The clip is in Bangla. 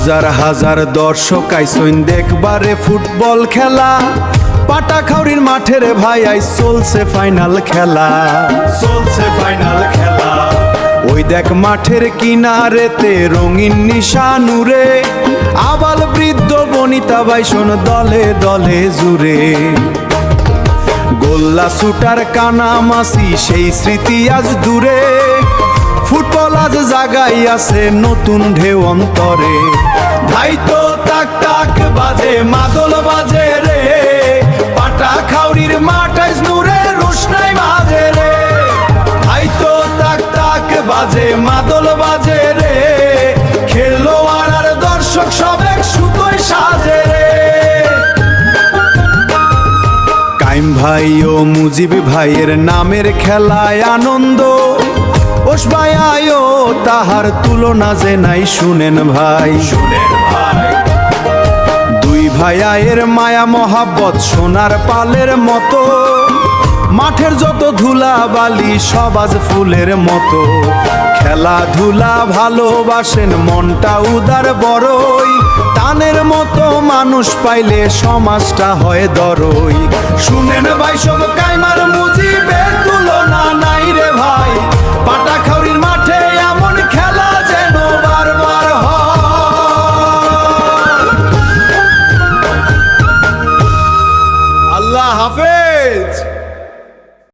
হাজার হাজার দর্শক আইসইন দেখবারে ফুটবল খেলা। পাটাখাউরির মাঠে রে ভাই আইস চলছে ফাইনাল খেলা, চলছে ফাইনাল খেলা। ওই দেখ মাঠের কিনারেতে রঙিন নিশানুরে, আবাল বৃদ্ধ বনিতা বাইসন দলে দলে জুড়ে। গোল্লা শুটার কানামাসি সেই স্মৃতি আজ দূরে, ফুটবল আজ জাগাই আছে নতুন ঢেউ অন্তরে। ভাই তো তাক তাক বাজে মাদল বাজে রে, পাটাখাউরির মাঠ আজ নূরে রোশনাই বাজে রে। ভাই তো তাক তাক বাজে মাদল বাজে রে, খেলোয়াড় আর দর্শক সব এক সুতোয় সাজে রে। কাইম ভাই ও মুজিব ভাইয়ের নামের খেলায় আনন্দ, ওসবায়ায়ও তাহার তুলনা যে নাই শুনেন ভাই, শুনেন ভাই। দুই ভাইয়ের মায়া মহাব্বত সোনার পালের মতো, মাঠের যত ধুলা বালি সব আজ ফুলের মতো। খেলাধুলা ভালোবাসেন মনটা উদার বড়ই, টানের মতো মানুষ পাইলে সমাজটা হয় দরই। শুনেন ভাই সব কাইমার মুজিবের তুলনা নাই রে ভাই, পাটাখাউরি